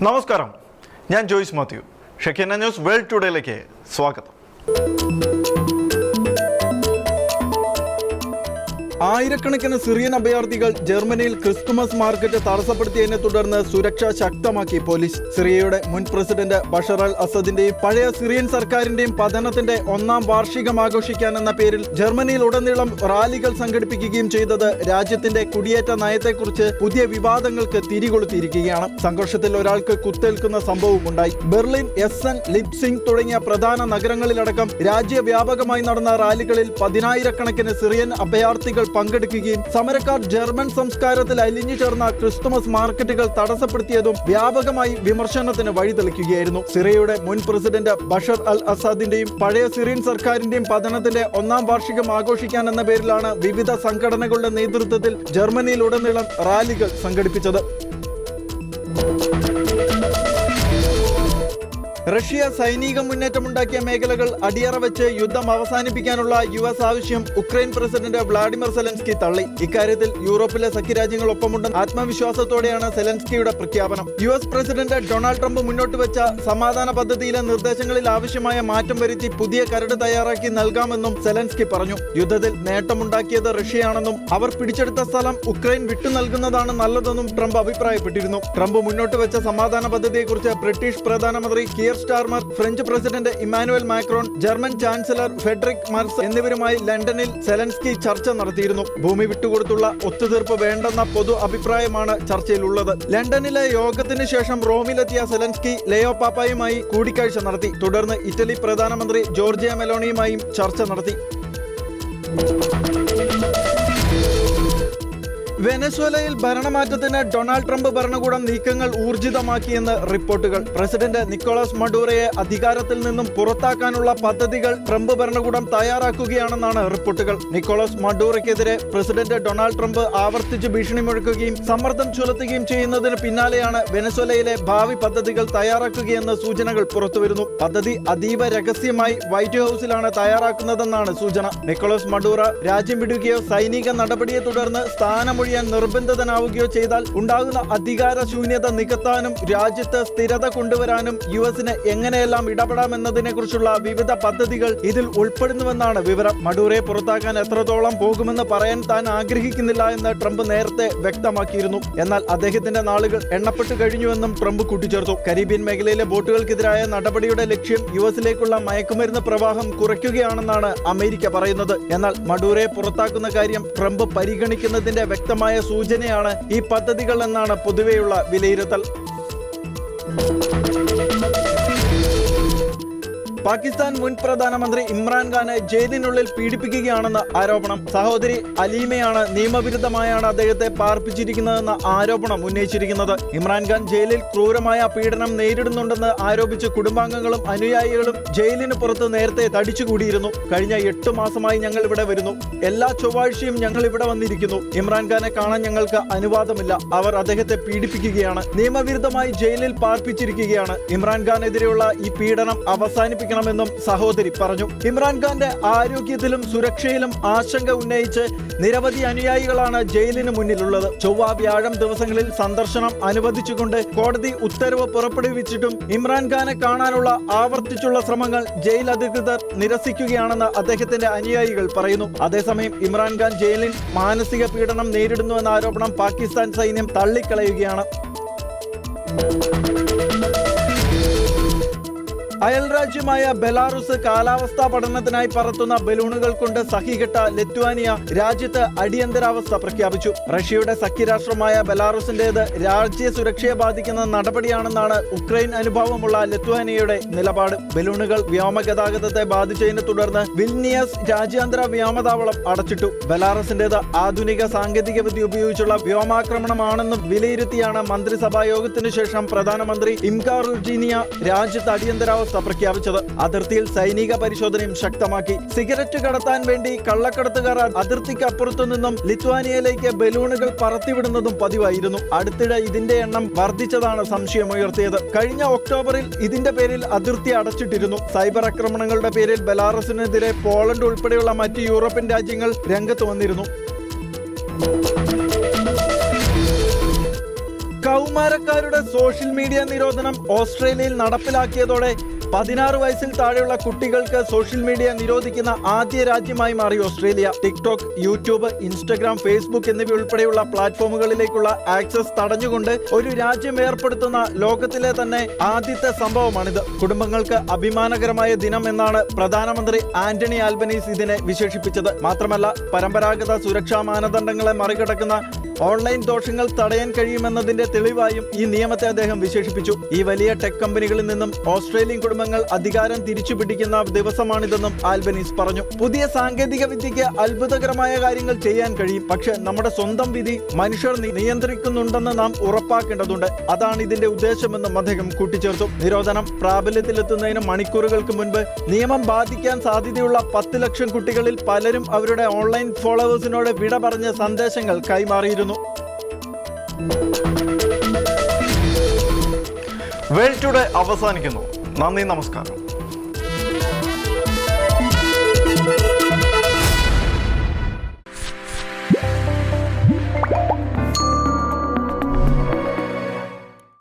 നമസ്കാരം, ഞാൻ Joyce Mathew. ഷെഖിന news world ടുഡേയിലേക്ക് സ്വാഗതം. ആയിരക്കണക്കിന് സിറിയൻ അഭയാർത്ഥികൾ ജർമ്മനിയിൽ ക്രിസ്തുമസ് മാർക്കറ്റ് തടസ്സപ്പെടുത്തിയതിനെ തുടർന്ന് സുരക്ഷ ശക്തമാക്കി പോലീസ്. സിറിയയുടെ മുൻ പ്രസിഡന്റ് ബഷർ അൽ അസദിന്റെയും പഴയ സിറിയൻ സർക്കാരിന്റെയും പതനത്തിന്റെ 1ാം വാർഷികം ആഘോഷിക്കാൻ എന്ന പേരിൽ ജർമ്മനിയിൽ ഉടനീളം റാലികൾ സംഘടിപ്പിക്കുകയും ചെയ്തത് രാജ്യത്തിന്റെ കുടിയേറ്റ നയത്തെക്കുറിച്ച് പുതിയ വിവാദങ്ങൾക്ക് തിരികൊളുത്തിയിരിക്കുകയാണ്. സംഘർഷത്തിൽ ഒരാൾക്ക് കുത്തേൽക്കുന്ന സംഭവം ഉണ്ടായി. ബെർലിൻ, എസ്സൻ, ലിപ്സിംഗ് തുടങ്ങിയ പ്രധാന നഗരങ്ങളിലടക്കം രാജ്യവ്യാപകമായി നടന്ന റാലികളിൽ 10,000-കണക്കിന് സിറിയൻ അഭയാർത്ഥികൾ പങ്കെടുക്കുകയും സമരക്കാർ ജർമ്മൻ സംസ്കാരത്തിൽ അലിഞ്ഞു ചേർന്ന ക്രിസ്തുമസ് മാർക്കറ്റുകൾ തടസ്സപ്പെടുത്തിയതും വ്യാപകമായി വിമർശനത്തിന് വഴിതെളിക്കുകയായിരുന്നു. സിറിയയുടെ മുൻ പ്രസിഡന്റ് ബഷർ അൽ അസാദിന്റെയും പഴയ സിറിയൻ സർക്കാരിന്റെയും പതനത്തിന്റെ 1ാം വാർഷികം ആഘോഷിക്കാൻ എന്ന പേരിലാണ് വിവിധ സംഘടനകളുടെ നേതൃത്വത്തിൽ ജർമ്മനിയിലുടനീളം റാലികൾ സംഘടിപ്പിച്ചത്. റഷ്യ സൈനിക മുന്നേറ്റമുണ്ടാക്കിയ മേഖലകൾ അടിയറ വെച്ച് യുദ്ധം അവസാനിപ്പിക്കാനുള്ള US ആവശ്യം ഉക്രൈൻ പ്രസിഡന്റ് വ്ളാഡിമിർ സെലൻസ്കി തള്ളി. ഇക്കാര്യത്തിൽ യൂറോപ്പിലെ സഖ്യരാജ്യങ്ങൾ ഒപ്പമുണ്ടെന്ന ആത്മവിശ്വാസത്തോടെയാണ് സെലൻസ്കിയുടെ പ്രഖ്യാപനം. US പ്രസിഡന്റ് ഡൊണാൾഡ് ട്രംപ് മുന്നോട്ട് വെച്ച സമാധാന പദ്ധതിയിലെ നിർദ്ദേശങ്ങളിൽ ആവശ്യമായ മാറ്റം വരുത്തി പുതിയ കരട് തയ്യാറാക്കി നൽകാമെന്നും സെലൻസ്കി പറഞ്ഞു. യുദ്ധത്തിൽ നേട്ടമുണ്ടാക്കിയത് റഷ്യയാണെന്നും അവർ പിടിച്ചെടുത്ത സ്ഥലം ഉക്രൈൻ വിട്ടു നൽകുന്നതാണ് നല്ലതെന്നും ട്രംപ് അഭിപ്രായപ്പെട്ടിരുന്നു. ട്രംപ് മുന്നോട്ട് വെച്ച സമാധാന പദ്ധതിയെക്കുറിച്ച് ബ്രിട്ടീഷ് പ്രധാനമന്ത്രി Keir Starmer, French president Emmanuel Macron, German chancellor Friedrich Merz എന്നിവരുമായി ലണ്ടനിൽ സെലൻസ്കി ചർച്ച നടത്തിയിരുന്നു. ഭൂമി വിട്ടുകൊടുത്തുള്ള ഒത്തുതീർപ്പ് വേണ്ടെന്ന പൊതു അഭിപ്രായമാണ് ചർച്ചയിലുള്ളത്. ലണ്ടനിലെ യോഗത്തിന് ശേഷം റോമിലെത്തിയ സെലൻസ്കി ലെയോ പാപ്പായുമായി കൂടിക്കാഴ്ച നടത്തി. തുടർന്ന് ഇറ്റലി പ്രധാനമന്ത്രി ജോർജിയ മെലോണിയുമായും ചർച്ച നടത്തി. വെനസ്വേലയിൽ ഭരണമാറ്റത്തിന് ഡൊണാൾഡ് ട്രംപ് ഭരണകൂടം നീക്കങ്ങൾ ഊർജിതമാക്കിയെന്ന് റിപ്പോർട്ടുകൾ. പ്രസിഡന്റ് നിക്കോളാസ് മഡൂറോയെ അധികാരത്തിൽ നിന്നും പുറത്താക്കാനുള്ള പദ്ധതികൾ ട്രംപ് ഭരണകൂടം തയ്യാറാക്കുകയാണെന്നാണ് റിപ്പോർട്ടുകൾ. നിക്കോളാസ് മഡൂറോയ്ക്കെതിരെ പ്രസിഡന്റ് ഡൊണാൾഡ് ട്രംപ് ആവർത്തിച്ച് ഭീഷണി മുഴക്കുകയും സമ്മർദ്ദം ചെലുത്തുകയും ചെയ്യുന്നതിന് പിന്നാലെയാണ് വെനസ്വേലയിലെ ഭാവി പദ്ധതികൾ തയ്യാറാക്കുകയെന്ന് സൂചനകൾ പുറത്തുവരുന്നു. പദ്ധതി അതീവ രഹസ്യമായി വൈറ്റ് ഹൌസിലാണ് തയ്യാറാക്കുന്നതെന്നാണ് സൂചന. നിക്കോളാസ് മഡൂറോ രാജ്യം വിടുകയോ സൈനിക നടപടിയെ തുടർന്ന് സ്ഥാനമൊഴി നിർബന്ധിതനാവുകയോ ചെയ്താൽ ഉണ്ടാകുന്ന അധികാര ശൂന്യത നികത്താനും രാജ്യത്ത് സ്ഥിരത കൊണ്ടുവരാനും US-ന് എങ്ങനെയെല്ലാം ഇടപെടാമെന്നതിനെ കുറിച്ചുള്ള വിവിധ പദ്ധതികൾ ഇതിൽ ഉൾപ്പെടുന്നുവെന്നാണ് വിവരം. മഡൂറോയെ പുറത്താക്കാൻ എത്രത്തോളം പോകുമെന്ന് പറയാൻ താൻ ആഗ്രഹിക്കുന്നില്ല എന്ന് ട്രംപ് നേരത്തെ വ്യക്തമാക്കിയിരുന്നു. എന്നാൽ അദ്ദേഹത്തിന്റെ നാളുകൾ എണ്ണപ്പെട്ടു കഴിഞ്ഞുവെന്നും ട്രംപ് കൂട്ടിച്ചേർത്തു. കരീബിയൻ മേഖലയിലെ ബോട്ടുകൾക്കെതിരായ നടപടിയുടെ ലക്ഷ്യം US-ലേക്കുള്ള മയക്കുമരുന്ന് പ്രവാഹം കുറയ്ക്കുകയാണെന്നാണ് അമേരിക്ക പറയുന്നത്. എന്നാൽ മഡൂറോയെ പുറത്താക്കുന്ന കാര്യം ട്രംപ് പരിഗണിക്കുന്നതിന്റെ വ്യക്തമായ സൂചനയാണ് ഈ പദ്ധതികൾ എന്നാണ് പൊതുവെയുള്ള വിലയിരുത്തൽ. പാകിസ്ഥാൻ മുൻ പ്രധാനമന്ത്രി ഇമ്രാൻഖാനെ ജയിലിനുള്ളിൽ പീഡിപ്പിക്കുകയാണെന്ന് ആരോപണം. സഹോദരി അലീമയാണ് നിയമവിരുദ്ധമായാണ് അദ്ദേഹത്തെ പാർപ്പിച്ചിരിക്കുന്നതെന്ന ആരോപണം ഉന്നയിച്ചിരിക്കുന്നത്. ഇമ്രാൻഖാൻ ജയിലിൽ ക്രൂരമായ പീഡനം നേരിടുന്നുണ്ടെന്ന് ആരോപിച്ച് കുടുംബാംഗങ്ങളും അനുയായികളും ജയിലിന് പുറത്ത് നേരത്തെ തടിച്ചുകൂടിയിരുന്നു. കഴിഞ്ഞ 8 മാസമായി ഞങ്ങൾ ഇവിടെ വരുന്നു. എല്ലാ ചൊവ്വാഴ്ചയും ഞങ്ങൾ ഇവിടെ വന്നിരിക്കുന്നു. ഇമ്രാൻഖാനെ കാണാൻ ഞങ്ങൾക്ക് അനുവാദമില്ല. അവർ അദ്ദേഹത്തെ പീഡിപ്പിക്കുകയാണ്. നിയമവിരുദ്ധമായി ജയിലിൽ പാർപ്പിച്ചിരിക്കുകയാണ്. ഇമ്രാൻഖാനെതിരെയുള്ള ഈ പീഡനം അവസാനിപ്പിക്കണമെന്നും സഹോദരി പറഞ്ഞു. ഇമ്രാൻഖാന്റെ ആരോഗ്യത്തിലും സുരക്ഷയിലും ആശങ്ക ഉന്നയിച്ച് നിരവധി അനുയായികളാണ് ജയിലിന് മുന്നിലുള്ളത്. ചൊവ്വ, വ്യാഴം ദിവസങ്ങളിൽ സന്ദർശനം അനുവദിച്ചുകൊണ്ട് കോടതി ഉത്തരവ് പുറപ്പെടുവിച്ചിട്ടും ഇമ്രാൻഖാനെ കാണാനുള്ള ആവർത്തിച്ചുള്ള ശ്രമങ്ങൾ ജയിൽ അധികൃതർ നിരസിക്കുകയാണെന്ന് അദ്ദേഹത്തിന്റെ അനുയായികൾ പറയുന്നു. അതേസമയം ഇമ്രാൻഖാൻ ജയിലിൽ മാനസിക പീഡനം നേരിടുന്നുവെന്ന ആരോപണം പാകിസ്ഥാൻ സൈന്യം തള്ളിക്കളയുകയാണ്. അയൽരാജ്യമായ ബെലാറുസ് കാലാവസ്ഥാ പഠനത്തിനായി പറത്തുന്ന ബലൂണുകൾ കൊണ്ട് സഹികെട്ട ലിത്വാനിയ രാജ്യത്ത് അടിയന്തരാവസ്ഥ പ്രഖ്യാപിച്ചു. റഷ്യയുടെ സഖ്യരാഷ്ട്രമായ ബെലാറുസിന്റേത് രാജ്യ സുരക്ഷയെ ബാധിക്കുന്ന നടപടിയാണെന്നാണ് ഉക്രൈൻ അനുഭവമുള്ള ലിത്വാനിയയുടെ നിലപാട്. ബലൂണുകൾ വ്യോമഗതാഗതത്തെ ബാധിച്ചതിനെ തുടർന്ന് വിൽനിയസ് രാജ്യാന്തര വ്യോമതാവളം അടച്ചിട്ടു. ബെലാറസിന്റേത് ആധുനിക സാങ്കേതിക വിദ്യ ഉപയോഗിച്ചുള്ള വ്യോമാക്രമണമാണെന്ന് വിലയിരുത്തിയാണ് മന്ത്രിസഭാ യോഗത്തിനു ശേഷം പ്രധാനമന്ത്രി ഇംകാർ റുജീനിയ രാജ്യത്ത് അടിയന്തരാവസ്ഥ പ്രഖ്യാപിച്ചത്. അതിർത്തിയിൽ സൈനിക പരിശോധനയും ശക്തമാക്കി. സിഗരറ്റ് കടത്താൻ വേണ്ടി കള്ളക്കടത്തുകാർ അതിർത്തിക്ക് അപ്പുറത്തു നിന്നും ലിത്വാനിയയിലേക്ക് ബലൂണുകൾ പറത്തിവിടുന്നതും പതിവായിരുന്നു. അടുത്തിടെ ഇതിന്റെ എണ്ണം വർദ്ധിച്ചതാണ് സംശയമുയർത്തിയത്. കഴിഞ്ഞ ഒക്ടോബറിൽ ഇതിന്റെ പേരിൽ അതിർത്തി അടച്ചിട്ടിരുന്നു. സൈബർ ആക്രമണങ്ങളുടെ പേരിൽ ബെലാറസിനെതിരെ പോളണ്ട് ഉൾപ്പെടെയുള്ള മറ്റ് യൂറോപ്യൻ രാജ്യങ്ങൾ രംഗത്ത് വന്നിരുന്നു. കൗമാര കൗമാരക്കാരുടെ സോഷ്യൽ മീഡിയ നിരോധനം ഓസ്ട്രേലിയയിൽ നടപ്പിലാക്കിയതോടെ 16 വയസ്സിൽ താഴെയുള്ള കുട്ടികൾക്ക് സോഷ്യൽ മീഡിയ നിരോധിക്കുന്ന ആദ്യ രാജ്യമായി മാറി Australia. TikTok, YouTube, Instagram, Facebook എന്നിവ ഉൾപ്പെടെയുള്ള പ്ലാറ്റ്ഫോമുകളിലേക്കുള്ള ആക്സസ് തടഞ്ഞുകൊണ്ട് ഒരു രാജ്യം ഏർപ്പെടുത്തുന്ന ലോകത്തിലെ തന്നെ ആദ്യത്തെ സംഭവമാണിത്. കുടുംബങ്ങൾക്ക് അഭിമാനകരമായ ദിനം എന്നാണ് പ്രധാനമന്ത്രി ആന്റണി ആൽബനീസ് ഇതിനെ വിശേഷിപ്പിച്ചത്. മാത്രമല്ല, പരമ്പരാഗത സുരക്ഷാ മാനദണ്ഡങ്ങളെ മറികടക്കുന്ന ഓൺലൈൻ ദോഷങ്ങൾ തടയാൻ കഴിയുമെന്നതിന്റെ തെളിവായും ഈ നിയമത്തെ അദ്ദേഹം വിശേഷിപ്പിച്ചു. ഈ വലിയ ടെക് കമ്പനികളിൽ നിന്നും ഓസ്ട്രേലിയൻ കുടുംബങ്ങൾ അധികാരം തിരിച്ചുപിടിക്കുന്ന ദിവസമാണിതെന്നും ആൽബനീസ് പറഞ്ഞു. പുതിയ സാങ്കേതിക വിദ്യയ്ക്ക് അത്ഭുതകരമായ കാര്യങ്ങൾ ചെയ്യാൻ കഴിയും. പക്ഷെ നമ്മുടെ സ്വന്തം വിധി മനുഷ്യർ നിയന്ത്രിക്കുന്നുണ്ടെന്ന് നാം ഉറപ്പാക്കേണ്ടതുണ്ട്. അതാണ് ഇതിന്റെ ഉദ്ദേശമെന്നും അദ്ദേഹം കൂട്ടിച്ചേർത്തു. നിരോധനം പ്രാബല്യത്തിലെത്തുന്നതിന് മണിക്കൂറുകൾക്ക് മുൻപ് നിയമം ബാധിക്കാൻ സാധ്യതയുള്ള 10 ലക്ഷം കുട്ടികളിൽ പലരും അവരുടെ ഓൺലൈൻ ഫോളോവേഴ്സിനോട് വിട പറഞ്ഞ സന്ദേശങ്ങൾ കൈമാറിയിരുന്നു. വേൾഡ് ടുഡേ അവസാനിക്കുന്നു. നന്ദി, നമസ്കാരം.